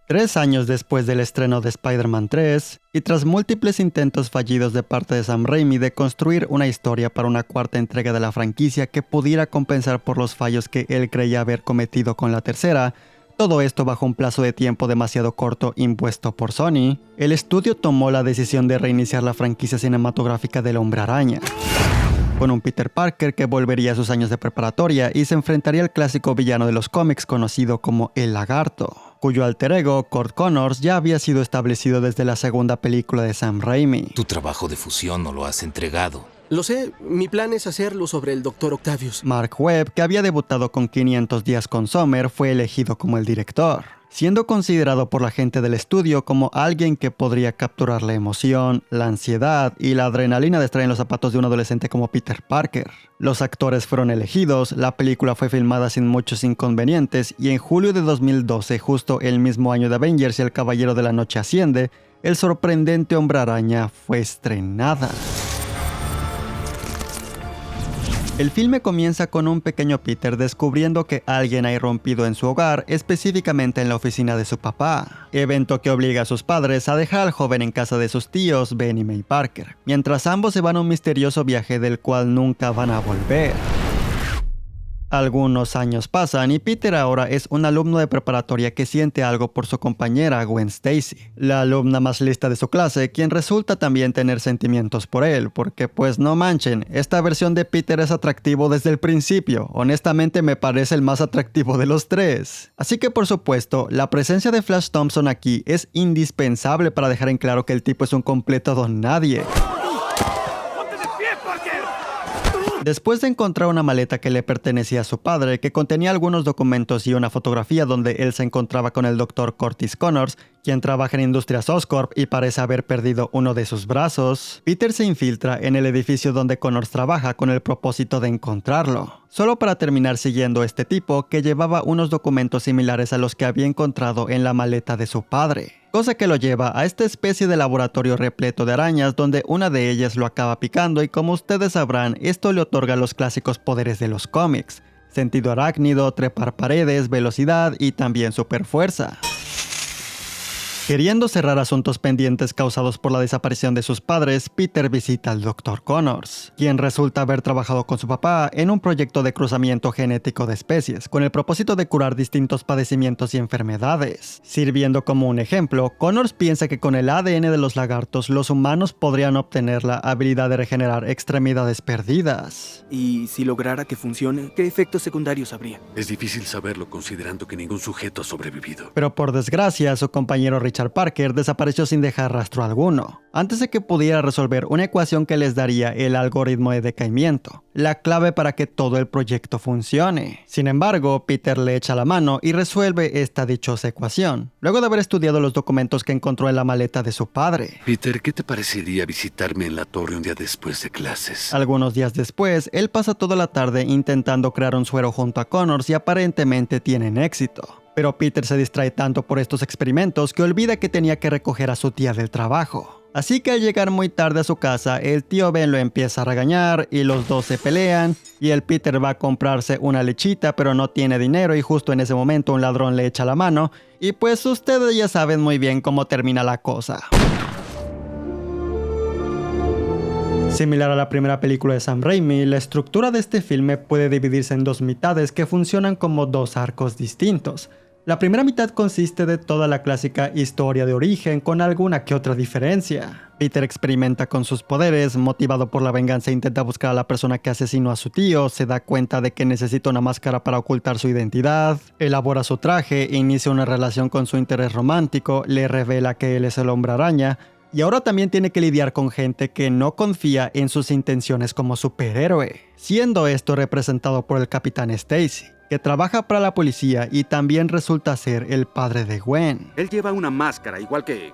3 años después del estreno de Spider-Man 3, y tras múltiples intentos fallidos de parte de Sam Raimi de construir una historia para una cuarta entrega de la franquicia que pudiera compensar por los fallos que él creía haber cometido con la tercera, todo esto bajo un plazo de tiempo demasiado corto impuesto por Sony, el estudio tomó la decisión de reiniciar la franquicia cinematográfica del Hombre Araña, con un Peter Parker que volvería a sus años de preparatoria y se enfrentaría al clásico villano de los cómics conocido como el Lagarto, cuyo alter ego, Curt Connors, ya había sido establecido desde la segunda película de Sam Raimi. Tu trabajo de fusión no lo has entregado. Lo sé, mi plan es hacerlo sobre el Dr. Octavius. Mark Webb, que había debutado con 500 días con Sommer, fue elegido como el director, siendo considerado por la gente del estudio como alguien que podría capturar la emoción, la ansiedad y la adrenalina de estar en los zapatos de un adolescente como Peter Parker. Los actores fueron elegidos, la película fue filmada sin muchos inconvenientes y en julio de 2012, justo el mismo año de Avengers y El Caballero de la Noche Asciende, el sorprendente Hombre Araña fue estrenada. El filme comienza con un pequeño Peter descubriendo que alguien ha irrumpido en su hogar, específicamente en la oficina de su papá, evento que obliga a sus padres a dejar al joven en casa de sus tíos Ben y May Parker, mientras ambos se van a un misterioso viaje del cual nunca van a volver. Algunos años pasan y Peter ahora es un alumno de preparatoria que siente algo por su compañera Gwen Stacy, la alumna más lista de su clase, quien resulta también tener sentimientos por él, porque pues no manchen, esta versión de Peter es atractivo desde el principio, honestamente me parece el más atractivo de los tres. Así que por supuesto, la presencia de Flash Thompson aquí es indispensable para dejar en claro que el tipo es un completo don nadie. Después de encontrar una maleta que le pertenecía a su padre, que contenía algunos documentos y una fotografía donde él se encontraba con el Dr. Curtis Connors, quien trabaja en Industrias Oscorp y parece haber perdido uno de sus brazos, Peter se infiltra en el edificio donde Connors trabaja con el propósito de encontrarlo, solo para terminar siguiendo a este tipo que llevaba unos documentos similares a los que había encontrado en la maleta de su padre. Cosa que lo lleva a esta especie de laboratorio repleto de arañas donde una de ellas lo acaba picando y como ustedes sabrán, esto le otorga los clásicos poderes de los cómics: sentido arácnido, trepar paredes, velocidad y también superfuerza. Queriendo cerrar asuntos pendientes causados por la desaparición de sus padres, Peter visita al Dr. Connors, quien resulta haber trabajado con su papá en un proyecto de cruzamiento genético de especies, con el propósito de curar distintos padecimientos y enfermedades. Sirviendo como un ejemplo, Connors piensa que con el ADN de los lagartos, los humanos podrían obtener la habilidad de regenerar extremidades perdidas. Y si lograra que funcione, ¿qué efectos secundarios habría? Es difícil saberlo considerando que ningún sujeto ha sobrevivido. Pero por desgracia, su compañero Richard Parker desapareció sin dejar rastro alguno, antes de que pudiera resolver una ecuación que les daría el algoritmo de decaimiento, la clave para que todo el proyecto funcione. Sin embargo, Peter le echa la mano y resuelve esta dichosa ecuación, luego de haber estudiado los documentos que encontró en la maleta de su padre. Peter, ¿qué te parecería visitarme en la torre un día después de clases? Algunos días después, él pasa toda la tarde intentando crear un suero junto a Connors y aparentemente tienen éxito. Pero Peter se distrae tanto por estos experimentos que olvida que tenía que recoger a su tía del trabajo. Así que al llegar muy tarde a su casa, el tío Ben lo empieza a regañar y los dos se pelean y el Peter va a comprarse una lechita pero no tiene dinero y justo en ese momento un ladrón le echa la mano y pues ustedes ya saben muy bien cómo termina la cosa. Similar a la primera película de Sam Raimi, la estructura de este filme puede dividirse en dos mitades que funcionan como dos arcos distintos. La primera mitad consiste de toda la clásica historia de origen con alguna que otra diferencia. Peter experimenta con sus poderes, motivado por la venganza intenta buscar a la persona que asesinó a su tío, se da cuenta de que necesita una máscara para ocultar su identidad, elabora su traje, inicia una relación con su interés romántico, le revela que él es el Hombre Araña, y ahora también tiene que lidiar con gente que no confía en sus intenciones como superhéroe, siendo esto representado por el Capitán Stacy, que trabaja para la policía y también resulta ser el padre de Gwen. Él lleva una máscara igual que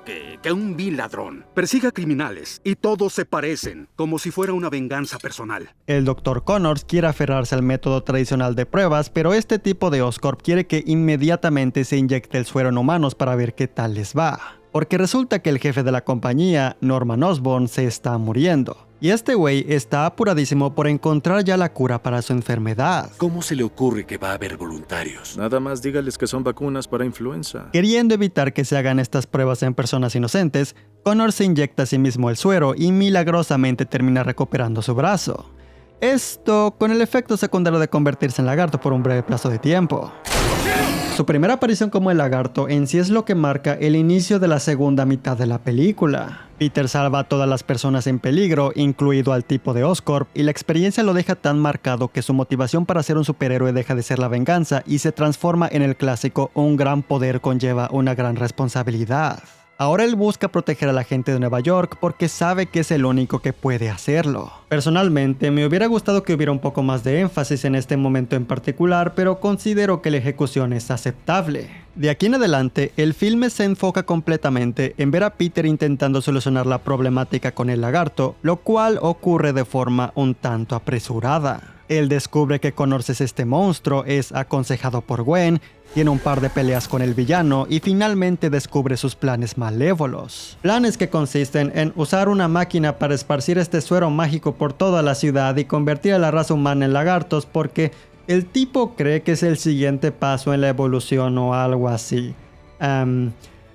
un vil ladrón. Persigue a criminales y todos se parecen, como si fuera una venganza personal. El Dr. Connors quiere aferrarse al método tradicional de pruebas, pero este tipo de Oscorp quiere que inmediatamente se inyecte el suero en humanos para ver qué tal les va. Porque resulta que el jefe de la compañía, Norman Osborn, se está muriendo. Y este güey está apuradísimo por encontrar ya la cura para su enfermedad. ¿Cómo se le ocurre que va a haber voluntarios? Nada más dígales que son vacunas para influenza. Queriendo evitar que se hagan estas pruebas en personas inocentes, Connor se inyecta a sí mismo el suero y milagrosamente termina recuperando su brazo. Esto con el efecto secundario de convertirse en lagarto por un breve plazo de tiempo. Su primera aparición como el lagarto en sí es lo que marca el inicio de la segunda mitad de la película. Peter salva a todas las personas en peligro, incluido al tipo de Oscorp, y la experiencia lo deja tan marcado que su motivación para ser un superhéroe deja de ser la venganza y se transforma en el clásico "un gran poder conlleva una gran responsabilidad". Ahora él busca proteger a la gente de Nueva York porque sabe que es el único que puede hacerlo. Personalmente, me hubiera gustado que hubiera un poco más de énfasis en este momento en particular, pero considero que la ejecución es aceptable. De aquí en adelante, el filme se enfoca completamente en ver a Peter intentando solucionar la problemática con el lagarto, lo cual ocurre de forma un tanto apresurada. Él descubre que conoces este monstruo, es aconsejado por Gwen, tiene un par de peleas con el villano y finalmente descubre sus planes malévolos. Planes que consisten en usar una máquina para esparcir este suero mágico por toda la ciudad y convertir a la raza humana en lagartos porque el tipo cree que es el siguiente paso en la evolución o algo así.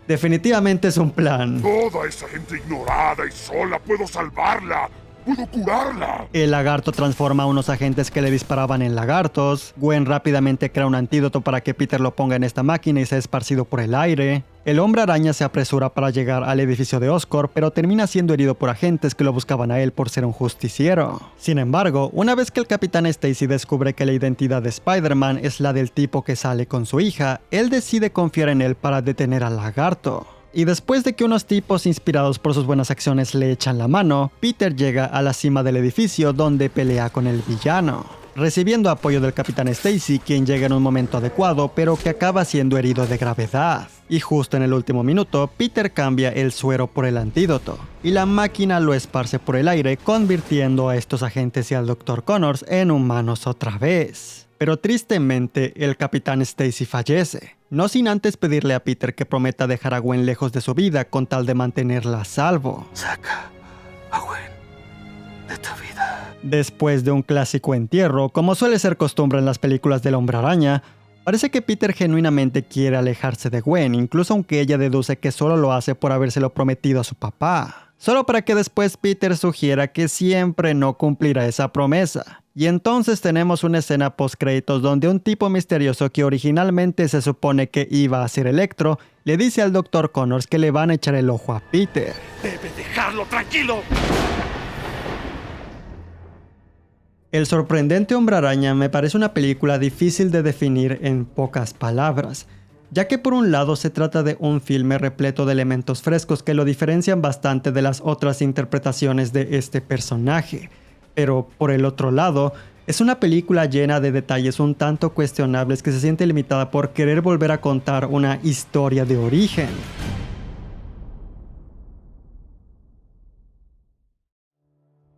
Definitivamente es un plan. Toda esa gente ignorada y sola, puedo salvarla. ¡Puedo curarla! El lagarto transforma a unos agentes que le disparaban en lagartos. Gwen rápidamente crea un antídoto para que Peter lo ponga en esta máquina y sea esparcido por el aire. El hombre araña se apresura para llegar al edificio de Oscorp, pero termina siendo herido por agentes que lo buscaban a él por ser un justiciero. Sin embargo, una vez que el Capitán Stacy descubre que la identidad de Spider-Man es la del tipo que sale con su hija, él decide confiar en él para detener al lagarto. Y después de que unos tipos inspirados por sus buenas acciones le echan la mano, Peter llega a la cima del edificio donde pelea con el villano, recibiendo apoyo del Capitán Stacy, quien llega en un momento adecuado, pero que acaba siendo herido de gravedad. Y justo en el último minuto, Peter cambia el suero por el antídoto, y la máquina lo esparce por el aire, convirtiendo a estos agentes y al Dr. Connors en humanos otra vez. Pero tristemente, el Capitán Stacy fallece, no sin antes pedirle a Peter que prometa dejar a Gwen lejos de su vida con tal de mantenerla a salvo. Saca a Gwen de tu vida. Después de un clásico entierro, como suele ser costumbre en las películas del Hombre Araña, parece que Peter genuinamente quiere alejarse de Gwen, incluso aunque ella deduce que solo lo hace por habérselo prometido a su papá. Solo para que después Peter sugiera que siempre no cumplirá esa promesa. Y entonces tenemos una escena post-créditos donde un tipo misterioso que originalmente se supone que iba a ser Electro, le dice al Dr. Connors que le van a echar el ojo a Peter. ¡Debe dejarlo tranquilo! El sorprendente Hombre Araña me parece una película difícil de definir en pocas palabras, ya que por un lado se trata de un filme repleto de elementos frescos que lo diferencian bastante de las otras interpretaciones de este personaje, pero por el otro lado, es una película llena de detalles un tanto cuestionables que se siente limitada por querer volver a contar una historia de origen.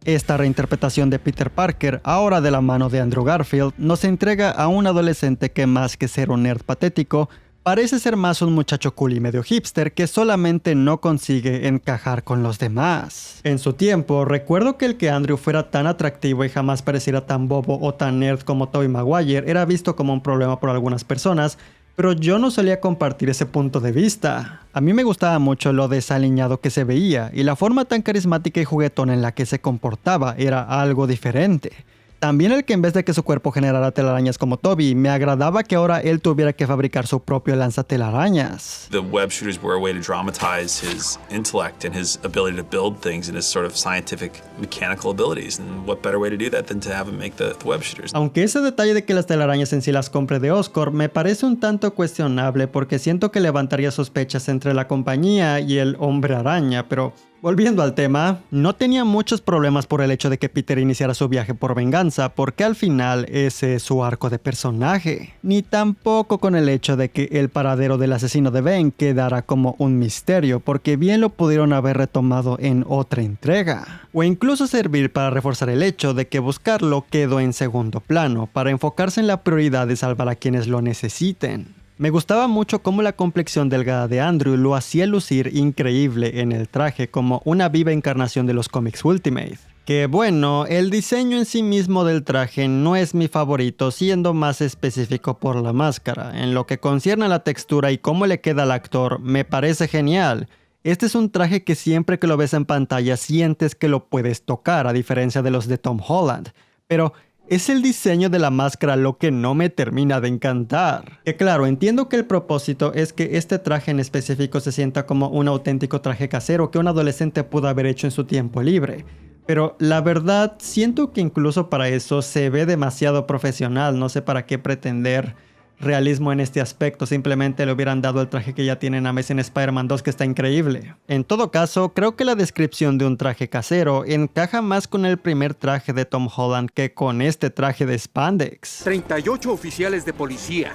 Esta reinterpretación de Peter Parker, ahora de la mano de Andrew Garfield, nos entrega a un adolescente que más que ser un nerd patético, parece ser más un muchacho cool y medio hipster que solamente no consigue encajar con los demás. En su tiempo, recuerdo que el que Andrew fuera tan atractivo y jamás pareciera tan bobo o tan nerd como Tobey Maguire era visto como un problema por algunas personas, pero yo no solía compartir ese punto de vista. A mí me gustaba mucho lo desaliñado que se veía, y la forma tan carismática y juguetona en la que se comportaba era algo diferente. También el que en vez de que su cuerpo generara telarañas como Toby, me agradaba que ahora él tuviera que fabricar su propio lanzatelarañas. The web shooters were a way to dramatize his intellect and his ability to build things and his sort of scientific mechanical abilities. And what better way to do that than to have him make the web shooters? Aunque ese detalle de que las telarañas en sí las compre de Oscorp me parece un tanto cuestionable porque siento que levantaría sospechas entre la compañía y el Hombre Araña, pero volviendo al tema, no tenía muchos problemas por el hecho de que Peter iniciara su viaje por venganza, porque al final ese es su arco de personaje. Ni tampoco con el hecho de que el paradero del asesino de Ben quedara como un misterio, porque bien lo pudieron haber retomado en otra entrega. O incluso servir para reforzar el hecho de que buscarlo quedó en segundo plano, para enfocarse en la prioridad de salvar a quienes lo necesiten. Me gustaba mucho cómo la complexión delgada de Andrew lo hacía lucir increíble en el traje como una viva encarnación de los cómics Ultimate. Que bueno, el diseño en sí mismo del traje no es mi favorito, siendo más específico por la máscara. En lo que concierne a la textura y cómo le queda al actor, me parece genial. Este es un traje que siempre que lo ves en pantalla sientes que lo puedes tocar, a diferencia de los de Tom Holland. Pero es el diseño de la máscara lo que no me termina de encantar. Que claro, entiendo que el propósito es que este traje en específico se sienta como un auténtico traje casero que un adolescente pudo haber hecho en su tiempo libre. Pero la verdad, siento que incluso para eso se ve demasiado profesional. No sé para qué pretender realismo en este aspecto. Simplemente le hubieran dado el traje que ya tienen a Amazing Spider-Man 2, que está increíble. En todo caso, creo que la descripción de un traje casero encaja más con el primer traje de Tom Holland que con este traje de spandex. 38 oficiales de policía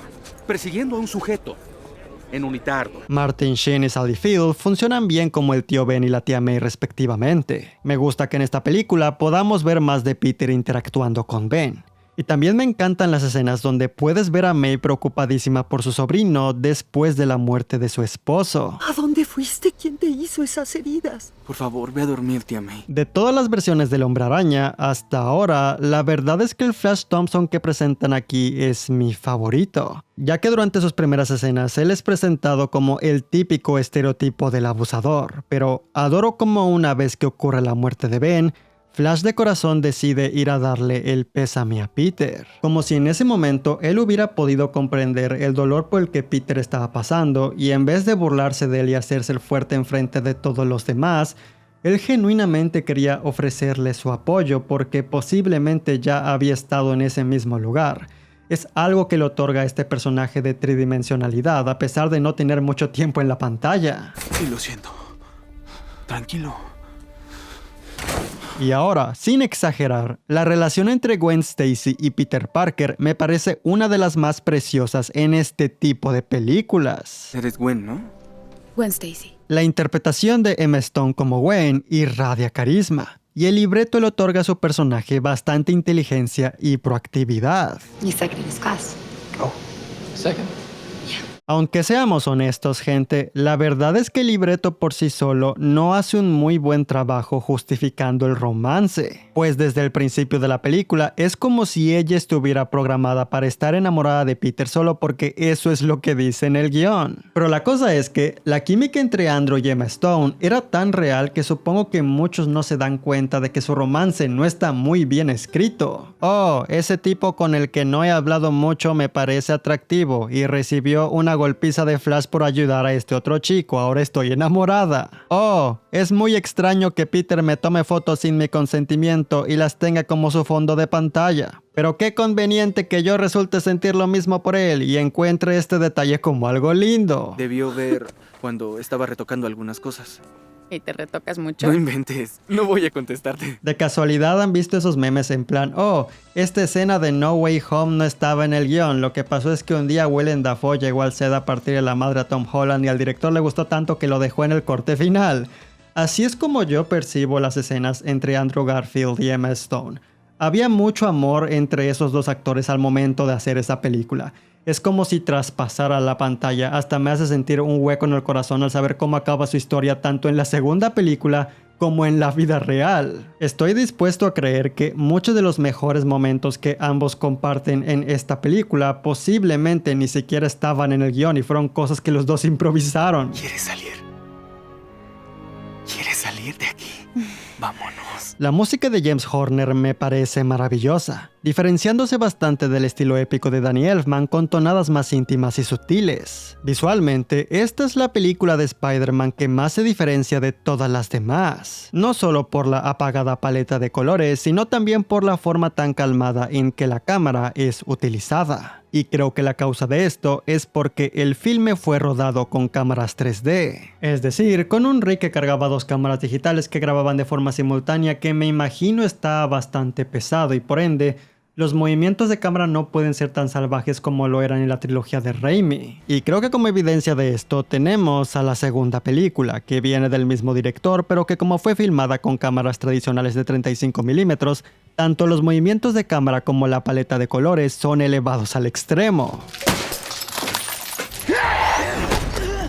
persiguiendo a un sujeto en unitardo. Martin Sheen y Sally Field funcionan bien como el tío Ben y la tía May respectivamente. Me gusta que en esta película podamos ver más de Peter interactuando con Ben. Y también me encantan las escenas donde puedes ver a May preocupadísima por su sobrino después de la muerte de su esposo. ¿A dónde fuiste? ¿Quién te hizo esas heridas? Por favor, ve a dormir, tía May. De todas las versiones del Hombre Araña hasta ahora, la verdad es que el Flash Thompson que presentan aquí es mi favorito, ya que durante sus primeras escenas él es presentado como el típico estereotipo del abusador, pero adoro como una vez que ocurre la muerte de Ben, Flash de corazón decide ir a darle el pésame a Peter, como si en ese momento él hubiera podido comprender el dolor por el que Peter estaba pasando y en vez de burlarse de él y hacerse el fuerte enfrente de todos los demás, él genuinamente quería ofrecerle su apoyo porque posiblemente ya había estado en ese mismo lugar. Es algo que le otorga a este personaje de tridimensionalidad a pesar de no tener mucho tiempo en la pantalla. Sí, lo siento. Tranquilo. Y ahora, sin exagerar, la relación entre Gwen Stacy y Peter Parker me parece una de las más preciosas en este tipo de películas. Eres Gwen, ¿no? Gwen Stacy. La interpretación de Emma Stone como Gwen irradia carisma, y el libreto le otorga a su personaje bastante inteligencia y proactividad. You second in his class. Oh, second? Aunque seamos honestos, gente, la verdad es que el libreto por sí solo no hace un muy buen trabajo justificando el romance, pues desde el principio de la película es como si ella estuviera programada para estar enamorada de Peter solo porque eso es lo que dice en el guión. Pero la cosa es que la química entre Andrew y Emma Stone era tan real que supongo que muchos no se dan cuenta de que su romance no está muy bien escrito. Oh, ese tipo con el que no he hablado mucho me parece atractivo y recibió una golpiza de Flash por ayudar a este otro chico, ahora estoy enamorada. Oh, es muy extraño que Peter me tome fotos sin mi consentimiento y las tenga como su fondo de pantalla. Pero qué conveniente que yo resulte sentir lo mismo por él y encuentre este detalle como algo lindo. Debió ver cuando estaba retocando algunas cosas. ¿Y te retocas mucho? No inventes, no voy a contestarte. ¿De casualidad han visto esos memes en plan, oh, esta escena de No Way Home no estaba en el guión? Lo que pasó es que un día Willem Dafoe llegó al set a partir de la madre a Tom Holland y al director le gustó tanto que lo dejó en el corte final. Así es como yo percibo las escenas entre Andrew Garfield y Emma Stone. Había mucho amor entre esos dos actores al momento de hacer esa película. Es como si traspasara la pantalla, hasta me hace sentir un hueco en el corazón al saber cómo acaba su historia tanto en la segunda película como en la vida real. Estoy dispuesto a creer que muchos de los mejores momentos que ambos comparten en esta película posiblemente ni siquiera estaban en el guión y fueron cosas que los dos improvisaron. ¿Quieres salir? ¿Quieres salir de aquí? Vámonos. La música de James Horner me parece maravillosa, diferenciándose bastante del estilo épico de Danny Elfman con tonadas más íntimas y sutiles. Visualmente, esta es la película de Spider-Man que más se diferencia de todas las demás, no solo por la apagada paleta de colores, sino también por la forma tan calmada en que la cámara es utilizada. Y creo que la causa de esto es porque el filme fue rodado con cámaras 3D. Es decir, con un rig que cargaba dos cámaras digitales que grababan de forma simultánea que me imagino está bastante pesado y por ende, los movimientos de cámara no pueden ser tan salvajes como lo eran en la trilogía de Raimi. Y creo que como evidencia de esto tenemos a la segunda película, que viene del mismo director, pero que como fue filmada con cámaras tradicionales de 35 milímetros, tanto los movimientos de cámara como la paleta de colores son elevados al extremo.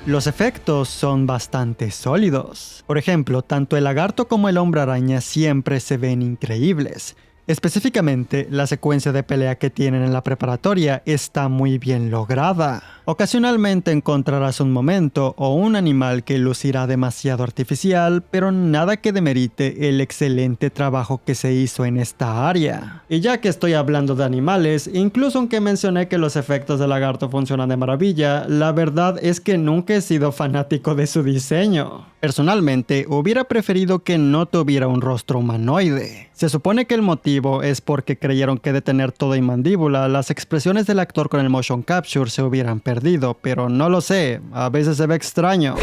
Los efectos son bastante sólidos. Por ejemplo, tanto el lagarto como el hombre araña siempre se ven increíbles. Específicamente, la secuencia de pelea que tienen en la preparatoria está muy bien lograda. Ocasionalmente encontrarás un momento o un animal que lucirá demasiado artificial, pero nada que demerite el excelente trabajo que se hizo en esta área. Y ya que estoy hablando de animales, incluso aunque mencioné que los efectos del lagarto funcionan de maravilla, la verdad es que nunca he sido fanático de su diseño. Personalmente, hubiera preferido que no tuviera un rostro humanoide. Se supone que el motivo es porque creyeron que de tener todo y mandíbula, las expresiones del actor con el motion capture se hubieran perdido, pero no lo sé, a veces se ve extraño.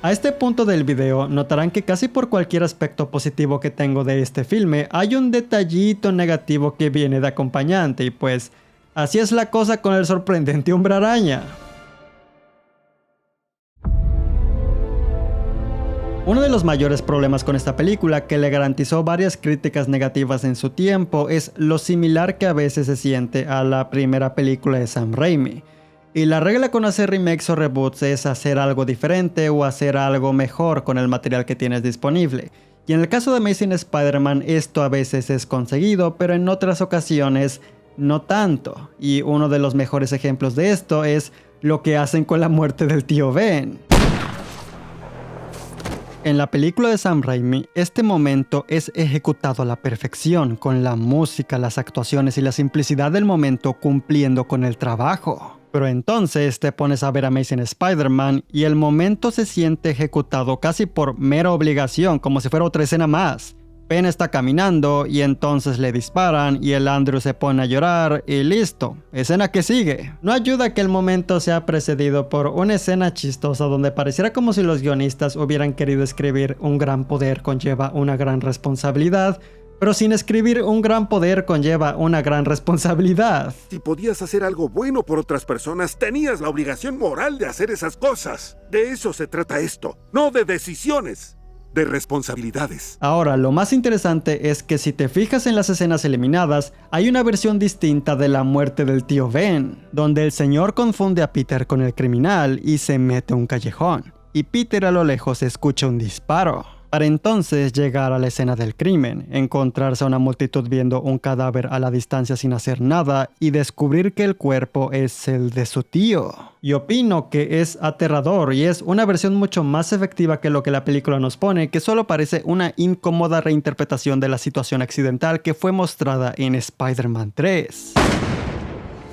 A este punto del video notarán que casi por cualquier aspecto positivo que tengo de este filme, hay un detallito negativo que viene de acompañante y pues así es la cosa con el sorprendente hombre araña. Uno de los mayores problemas con esta película, que le garantizó varias críticas negativas en su tiempo, es lo similar que a veces se siente a la primera película de Sam Raimi. Y la regla con hacer remakes o reboots es hacer algo diferente o hacer algo mejor con el material que tienes disponible. Y en el caso de Amazing Spider-Man esto a veces es conseguido, pero en otras ocasiones no tanto. Y uno de los mejores ejemplos de esto es lo que hacen con la muerte del tío Ben. En la película de Sam Raimi, este momento es ejecutado a la perfección, con la música, las actuaciones y la simplicidad del momento cumpliendo con el trabajo. Pero entonces te pones a ver Amazing Spider-Man y el momento se siente ejecutado casi por mera obligación, como si fuera otra escena más. Ben está caminando y entonces le disparan y el Andrew se pone a llorar y listo, escena que sigue. No ayuda que el momento sea precedido por una escena chistosa donde pareciera como si los guionistas hubieran querido escribir un gran poder conlleva una gran responsabilidad, pero sin escribir un gran poder conlleva una gran responsabilidad. Si podías hacer algo bueno por otras personas, tenías la obligación moral de hacer esas cosas. De eso se trata esto, no de decisiones. De responsabilidades. Ahora, lo más interesante es que si te fijas en las escenas eliminadas, hay una versión distinta de la muerte del tío Ben, donde el señor confunde a Peter con el criminal y se mete a un callejón, y Peter a lo lejos escucha un disparo. Para entonces llegar a la escena del crimen, encontrarse a una multitud viendo un cadáver a la distancia sin hacer nada y descubrir que el cuerpo es el de su tío. Y opino que es aterrador y es una versión mucho más efectiva que lo que la película nos pone, que solo parece una incómoda reinterpretación de la situación accidental que fue mostrada en Spider-Man 3.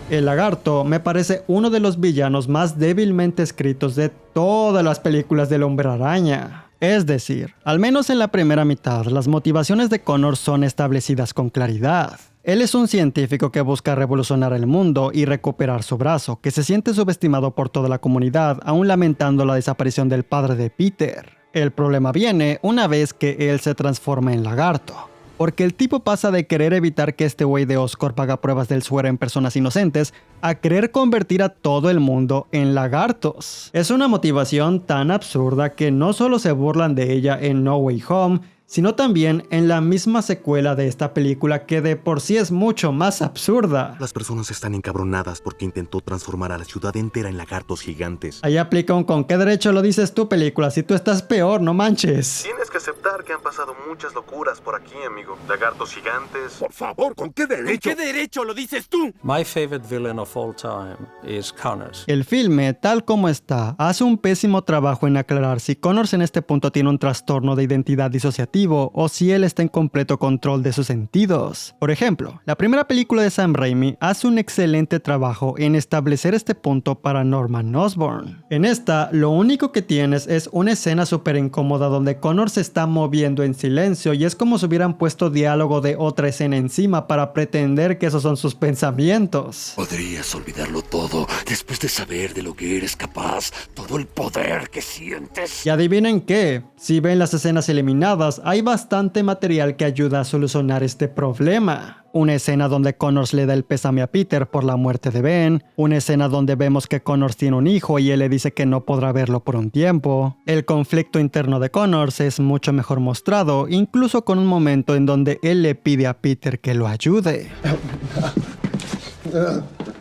El lagarto me parece uno de los villanos más débilmente escritos de todas las películas del Hombre Araña. Es decir, al menos en la primera mitad, las motivaciones de Connor son establecidas con claridad. Él es un científico que busca revolucionar el mundo y recuperar su brazo, que se siente subestimado por toda la comunidad, aún lamentando la desaparición del padre de Peter. El problema viene una vez que él se transforma en lagarto. Porque el tipo pasa de querer evitar que este güey de Oscorp haga pruebas del suero en personas inocentes a querer convertir a todo el mundo en lagartos. Es una motivación tan absurda que no solo se burlan de ella en No Way Home, sino también en la misma secuela de esta película que de por sí es mucho más absurda. Las personas están encabronadas porque intentó transformar a la ciudad entera en lagartos gigantes. Ahí aplica un ¿con qué derecho lo dices tú, película? Si tú estás peor, no manches. Tienes que aceptar que han pasado muchas locuras por aquí, amigo. Lagartos gigantes. Por favor, ¿con qué derecho? ¿Con qué derecho lo dices tú? My favorite villain of all time is Connors. El filme, tal como está, hace un pésimo trabajo en aclarar si Connors en este punto tiene un trastorno de identidad disociativa o si él está en completo control de sus sentidos. Por ejemplo, la primera película de Sam Raimi hace un excelente trabajo en establecer este punto para Norman Osborn. En esta, lo único que tienes es una escena súper incómoda donde Connor se está moviendo en silencio y es como si hubieran puesto diálogo de otra escena encima para pretender que esos son sus pensamientos. Podrías olvidarlo todo después de saber de lo que eres capaz, todo el poder que sientes. Y adivinen qué, si ven las escenas eliminadas, hay bastante material que ayuda a solucionar este problema. Una escena donde Connors le da el pésame a Peter por la muerte de Ben. Una escena donde vemos que Connors tiene un hijo y él le dice que no podrá verlo por un tiempo. El conflicto interno de Connors es mucho mejor mostrado, incluso con un momento en donde él le pide a Peter que lo ayude.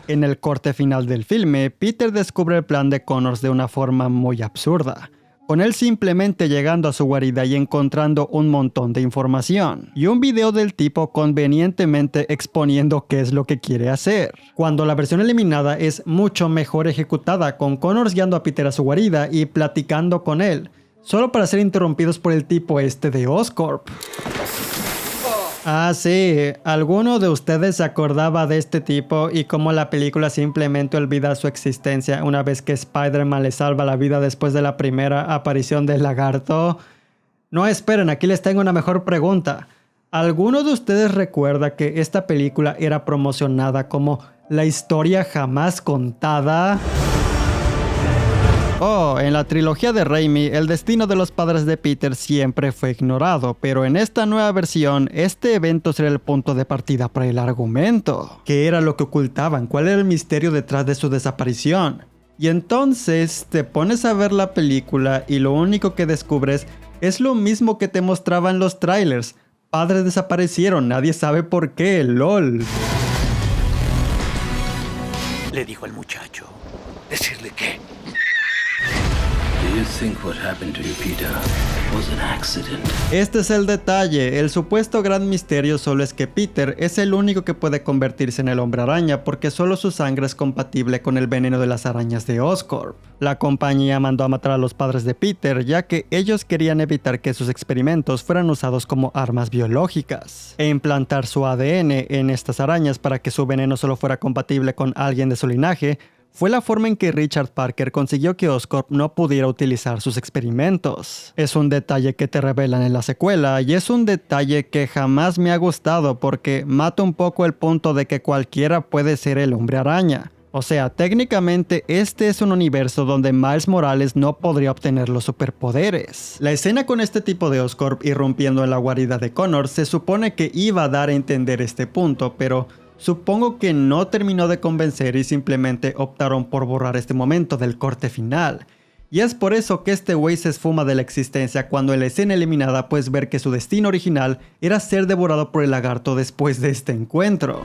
En el corte final del filme, Peter descubre el plan de Connors de una forma muy absurda, con él simplemente llegando a su guarida y encontrando un montón de información, y un video del tipo convenientemente exponiendo qué es lo que quiere hacer, cuando la versión eliminada es mucho mejor ejecutada, con Connors guiando a Peter a su guarida y platicando con él, solo para ser interrumpidos por el tipo este de Oscorp. Ah, sí, ¿alguno de ustedes se acordaba de este tipo y cómo la película simplemente olvida su existencia una vez que Spider-Man le salva la vida después de la primera aparición del lagarto? No, esperen, aquí les tengo una mejor pregunta. ¿Alguno de ustedes recuerda que esta película era promocionada como la historia jamás contada? Oh, en la trilogía de Raimi, el destino de los padres de Peter siempre fue ignorado, pero en esta nueva versión, este evento será el punto de partida para el argumento. ¿Qué era lo que ocultaban? ¿Cuál era el misterio detrás de su desaparición? Y entonces te pones a ver la película y lo único que descubres es lo mismo que te mostraban los trailers. Padres desaparecieron, nadie sabe por qué, lol. Le dijo al muchacho. ¿Decirle qué? Este es el detalle, el supuesto gran misterio solo es que Peter es el único que puede convertirse en el Hombre Araña porque solo su sangre es compatible con el veneno de las arañas de Oscorp. La compañía mandó a matar a los padres de Peter ya que ellos querían evitar que sus experimentos fueran usados como armas biológicas e implantar su ADN en estas arañas para que su veneno solo fuera compatible con alguien de su linaje. Fue la forma en que Richard Parker consiguió que Oscorp no pudiera utilizar sus experimentos. Es un detalle que te revelan en la secuela y es un detalle que jamás me ha gustado porque mata un poco el punto de que cualquiera puede ser el Hombre Araña. O sea, técnicamente este es un universo donde Miles Morales no podría obtener los superpoderes. La escena con este tipo de Oscorp irrumpiendo en la guarida de Connors se supone que iba a dar a entender este punto, pero supongo que no terminó de convencer y simplemente optaron por borrar este momento del corte final. Y es por eso que este güey se esfuma de la existencia cuando en la escena eliminada puedes ver que su destino original era ser devorado por el lagarto después de este encuentro.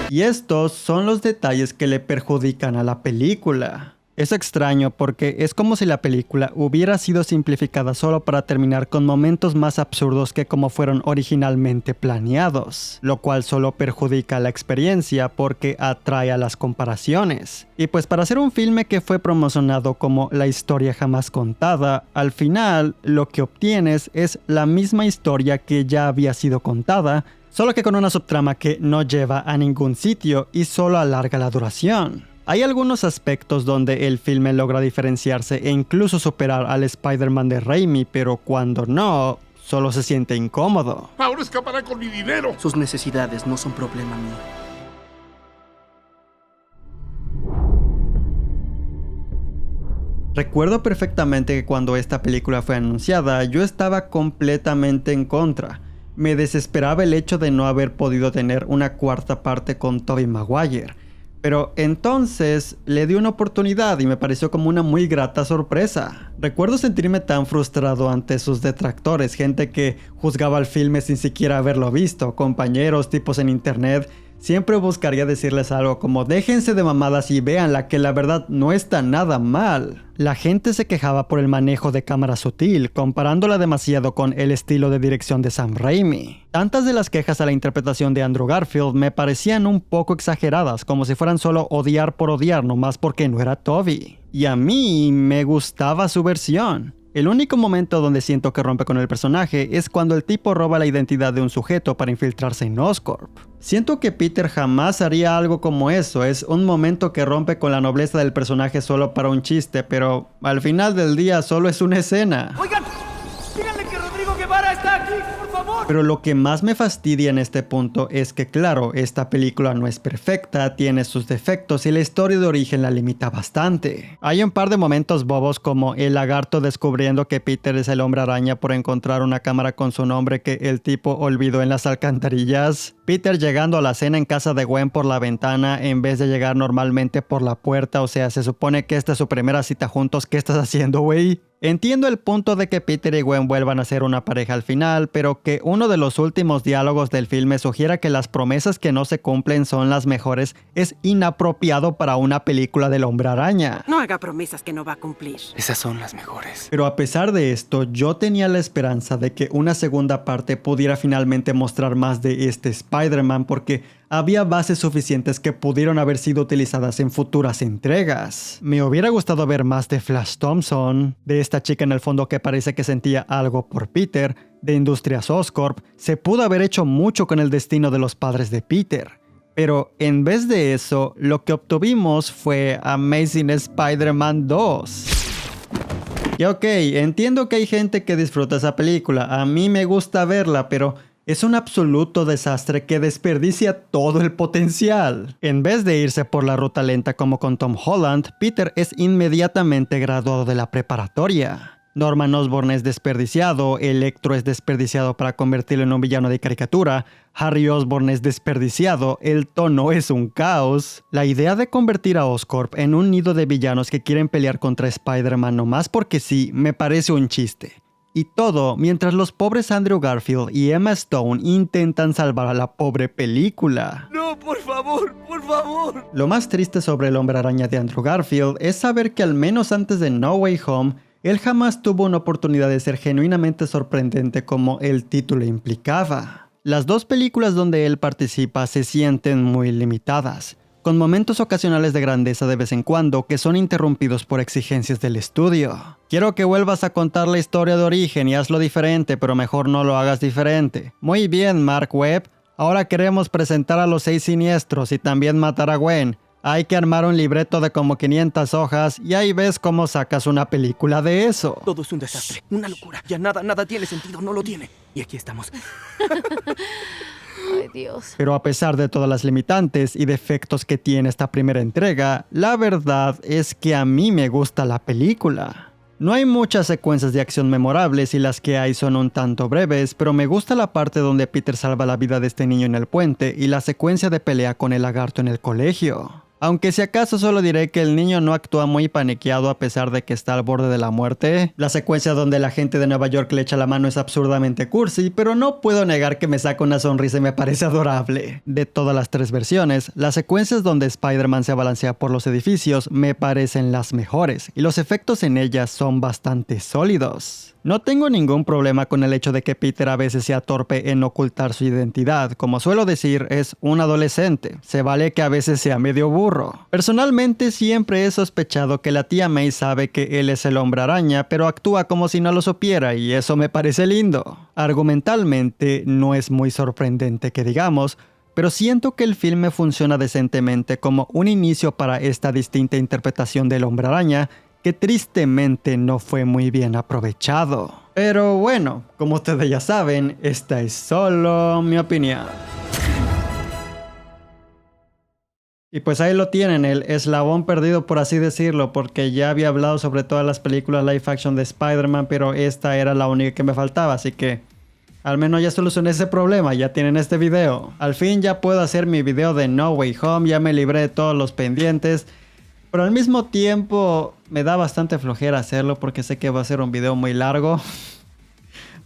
Y estos son los detalles que le perjudican a la película. Es extraño porque es como si la película hubiera sido simplificada solo para terminar con momentos más absurdos que como fueron originalmente planeados, lo cual solo perjudica la experiencia porque atrae a las comparaciones. Y pues para hacer un filme que fue promocionado como la historia jamás contada, al final lo que obtienes es la misma historia que ya había sido contada, solo que con una subtrama que no lleva a ningún sitio y solo alarga la duración. Hay algunos aspectos donde el filme logra diferenciarse e incluso superar al Spider-Man de Raimi, pero cuando no, solo se siente incómodo. Ahora escapará con mi dinero. Sus necesidades no son problema mío. Recuerdo perfectamente que cuando esta película fue anunciada, yo estaba completamente en contra. Me desesperaba el hecho de no haber podido tener una cuarta parte con Tobey Maguire. Pero entonces le di una oportunidad y me pareció como una muy grata sorpresa. Recuerdo sentirme tan frustrado ante sus detractores, gente que juzgaba el filme sin siquiera haberlo visto, compañeros, tipos en internet. Siempre buscaría decirles algo como déjense de mamadas y véanla, que la verdad no está nada mal. La gente se quejaba por el manejo de cámara sutil, comparándola demasiado con el estilo de dirección de Sam Raimi. Tantas de las quejas a la interpretación de Andrew Garfield me parecían un poco exageradas, como si fueran solo odiar por odiar, nomás porque no era Tobey. Y a mí me gustaba su versión. El único momento donde siento que rompe con el personaje es cuando el tipo roba la identidad de un sujeto para infiltrarse en Oscorp. Siento que Peter jamás haría algo como eso, es un momento que rompe con la nobleza del personaje solo para un chiste, pero al final del día solo es una escena. Oigan, díganle que Rodrigo Guevara está aquí, por favor. Pero lo que más me fastidia en este punto es que claro, esta película no es perfecta, tiene sus defectos y la historia de origen la limita bastante. Hay un par de momentos bobos como el lagarto descubriendo que Peter es el Hombre Araña por encontrar una cámara con su nombre que el tipo olvidó en las alcantarillas. Peter llegando a la cena en casa de Gwen por la ventana en vez de llegar normalmente por la puerta, o sea, se supone que esta es su primera cita juntos, ¿qué estás haciendo, güey? Entiendo el punto de que Peter y Gwen vuelvan a ser una pareja al final, pero que uno de los últimos diálogos del filme sugiera que las promesas que no se cumplen son las mejores es inapropiado para una película del Hombre Araña. No haga promesas que no va a cumplir. Esas son las mejores. Pero a pesar de esto, yo tenía la esperanza de que una segunda parte pudiera finalmente mostrar más de este Spider-Man porque había bases suficientes que pudieron haber sido utilizadas en futuras entregas. Me hubiera gustado ver más de Flash Thompson, de esta chica en el fondo que parece que sentía algo por Peter, de Industrias Oscorp. Se pudo haber hecho mucho con el destino de los padres de Peter. Pero en vez de eso, lo que obtuvimos fue Amazing Spider-Man 2. Y ok, entiendo que hay gente que disfruta esa película. A mí me gusta verla, pero es un absoluto desastre que desperdicia todo el potencial. En vez de irse por la ruta lenta como con Tom Holland, Peter es inmediatamente graduado de la preparatoria. Norman Osborn es desperdiciado, Electro es desperdiciado para convertirlo en un villano de caricatura, Harry Osborn es desperdiciado, el tono es un caos. La idea de convertir a Oscorp en un nido de villanos que quieren pelear contra Spider-Man nomás porque sí, me parece un chiste. Y todo mientras los pobres Andrew Garfield y Emma Stone intentan salvar a la pobre película. No, por favor, por favor. Lo más triste sobre el Hombre Araña de Andrew Garfield es saber que al menos antes de No Way Home, él jamás tuvo una oportunidad de ser genuinamente sorprendente como el título implicaba. Las dos películas donde él participa se sienten muy limitadas, con momentos ocasionales de grandeza de vez en cuando que son interrumpidos por exigencias del estudio. Quiero que vuelvas a contar la historia de origen y hazlo diferente, pero mejor no lo hagas diferente. Muy bien, Mark Webb. Ahora queremos presentar a los 6 siniestros y también matar a Gwen. Hay que armar un libreto de como 500 hojas y ahí ves cómo sacas una película de eso. Todo es un desastre, una locura. Ya nada tiene sentido, no lo tiene. Y aquí estamos. Ay, Dios. Pero a pesar de todas las limitantes y defectos que tiene esta primera entrega, la verdad es que a mí me gusta la película. No hay muchas secuencias de acción memorables y las que hay son un tanto breves, pero me gusta la parte donde Peter salva la vida de este niño en el puente y la secuencia de pelea con el lagarto en el colegio. Aunque si acaso solo diré que el niño no actúa muy paniqueado a pesar de que está al borde de la muerte. La secuencia donde la gente de Nueva York le echa la mano es absurdamente cursi, pero no puedo negar que me saca una sonrisa y me parece adorable. De todas las 3 versiones, las secuencias donde Spider-Man se balancea por los edificios me parecen las mejores, y los efectos en ellas son bastante sólidos. No tengo ningún problema con el hecho de que Peter a veces sea torpe en ocultar su identidad. Como suelo decir, es un adolescente. Se vale que a veces sea medio burro. Personalmente siempre he sospechado que la tía May sabe que él es el Hombre Araña, pero actúa como si no lo supiera y eso me parece lindo. Argumentalmente no es muy sorprendente que digamos, pero siento que el filme funciona decentemente como un inicio para esta distinta interpretación del Hombre Araña que tristemente no fue muy bien aprovechado. Pero bueno, como ustedes ya saben, esta es solo mi opinión. Y pues ahí lo tienen, el eslabón perdido por así decirlo, porque ya había hablado sobre todas las películas live action de Spider-Man, pero esta era la única que me faltaba, así que al menos ya solucioné ese problema, ya tienen este video. Al fin ya puedo hacer mi video de No Way Home, ya me libré de todos los pendientes. Pero al mismo tiempo me da bastante flojera hacerlo porque sé que va a ser un video muy largo.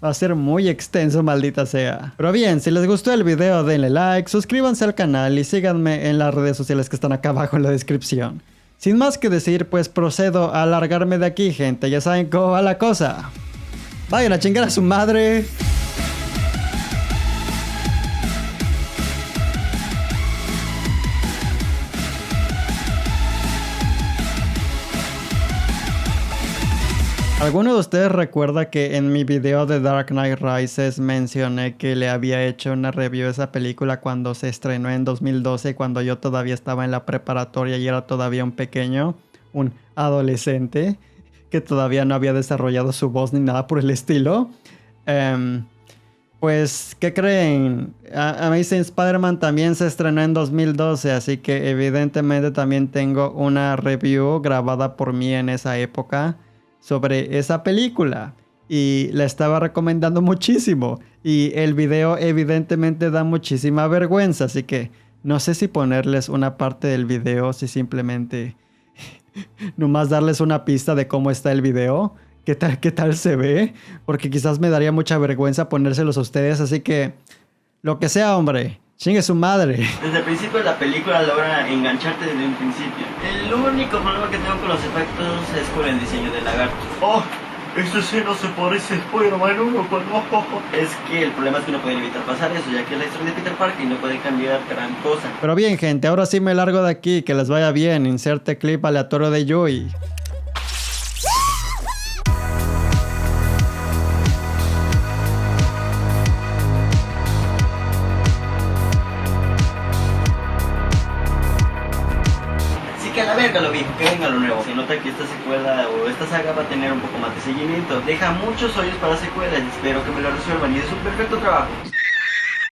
Va a ser muy extenso, maldita sea. Pero bien, si les gustó el video denle like, suscríbanse al canal y síganme en las redes sociales que están acá abajo en la descripción. Sin más que decir, pues procedo a largarme de aquí, gente. Ya saben cómo va la cosa. Vayan a chingar a su madre. ¿Alguno de ustedes recuerda que en mi video de Dark Knight Rises mencioné que le había hecho una review de esa película cuando se estrenó en 2012, cuando yo todavía estaba en la preparatoria y era todavía un pequeño, un adolescente, que todavía no había desarrollado su voz ni nada por el estilo? Pues, ¿qué creen? Amazing Spider-Man también se estrenó en 2012, así que evidentemente también tengo una review grabada por mí en esa época sobre esa película y la estaba recomendando muchísimo y el video evidentemente da muchísima vergüenza, así que no sé si ponerles una parte del video, si simplemente nomás darles una pista de cómo está el video. qué tal se ve, porque quizás me daría mucha vergüenza ponérselos a ustedes, así que lo que sea, hombre, chingue su madre. Desde el principio de la película logra engancharte desde un principio. El único problema que tengo con los efectos es con el diseño del lagarto. ¡Oh! Esta escena se parece a Spider-Man 1 cuando... Es que el problema es que no pueden evitar pasar eso, ya que es la historia de Peter Parker y no puede cambiar gran cosa. Pero bien, gente, ahora sí me largo de aquí, que les vaya bien. Inserte clip aleatorio de Yui. Que a la verga lo viejo, que venga lo nuevo. Se nota que esta secuela o esta saga va a tener un poco más de seguimiento. Deja muchos hoyos para secuelas y espero que me lo resuelvan y es un perfecto trabajo.